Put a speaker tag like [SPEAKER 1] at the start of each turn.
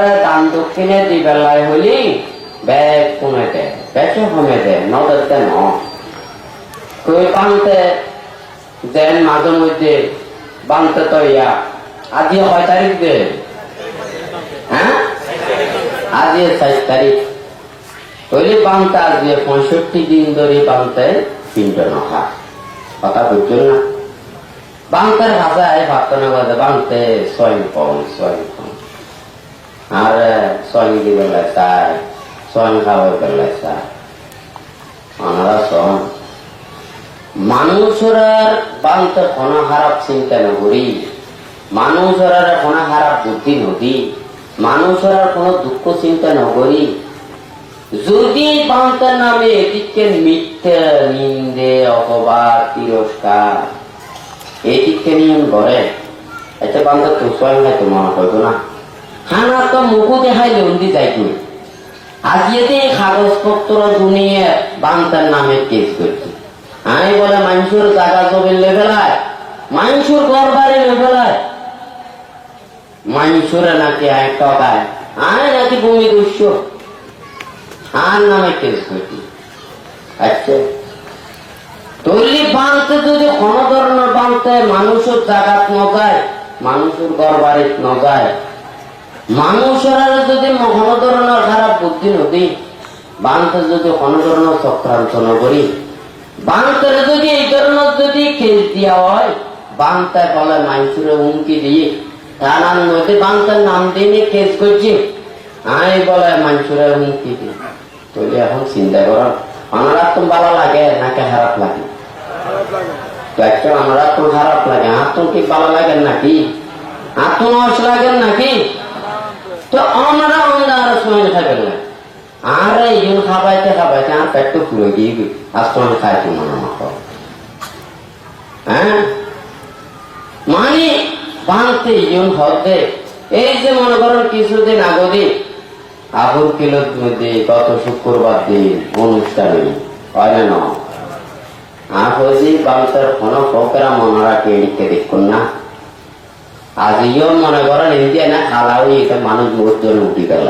[SPEAKER 1] করে দান দক্ষিণে দি বেলায় হলি ব্যাগ কমে দেয়, বেশি কমে দেয়, নদরতে ন কই বানতে দেন মাঝে মধ্যে বানতে তো ইয়া আজ 6 তারিখ দে, হ্যাঁ আজ 7 তারিখ হইলে বানতে আজ 65 দিন ধরে বানতে তিনটা নখা কথা বুঝছেন না। বাংতের ভাষায় ভাবতে বাজে বাংতে স্বয়ং কম আর স্বয়ং দি বেলায় চাই স্বয়ং খাবার বেলায় চাই আমরা সন মানুষের বাংতে কোনো খারাপ চিন্তা নকরি, মানুষের কোনো খারাপ বুদ্ধি নদী, মানুষের কোনো দুঃখ চিন্তা নকরি। যদি বাংতার নামে এদিকে মিথ্যে নিন্দে অপবাদ তিরস্কার এদিকে নিয়ম করে এতে বাংলা তো স্বয়ং খাইতো মনে করতো না। খানা তো মুখও দেখাইলে উন্দি যাইতো আজিয়েতে কাগজপত্র দুনিয়ে বাংতার নামে কেস করছি। আমি বলে মানুষের জায়গা জমির লেভেলায়, মানুষের ঘর বাড়ি লেভেলায়, মানুষের নাকি এক টাকায় আয় নাকি ভূমি দস্য আর নামে কেস করছি। আচ্ছা তৈরি বাঁধতে যদি কোন ধরনের বাঁধতে মানুষের জায়গাত ন যায়, মানুষের ঘর বাড়িত ন যায়, মানুষের যদি কোন ধরনের খারাপ বুদ্ধি নদী বাঁধতে যদি কোন ধরনের চক্রান্ত ন করি, বাঁধতে যদি এই ধরনের যদি কেস দেওয়া হয়, বাঁধতে বলে মানুষের হুমকি দিয়ে তার নদী বাঁধতে নাম দিয়ে কেস করছি, আমি বলে মানুষের হুমকি দিয়ে তৈরি। এখন চিন্তা কর আমরা তো ভালো লাগে নাকি খারাপ লাগে? আমরা তো খারাপ লাগে, আর তো কি ভালো লাগেন নাকি? আর তো নস লাগেন নাকি? তো আমরা আর সময় খাবেন না আর এই খাবাইতে খাবাইতে আর পেট ফুলে গিয়ে আর সময় খাইছি মনে মতো। হ্যাঁ মানে বাঁধতে ইউন হতে এই যে মনে করেন কিছুদিন আগদি আবুর কিলোর মধ্যে গত শুক্রবার দিন অনুষ্ঠানে হয় না আদি বাংলার কোন প্রোগ্রাম মনে এদিকে দেখুন না। আজ ইয়ে মনে করেন ইন্ডিয়া না খালা এটা মানুষ বহুত জন উঠি গেল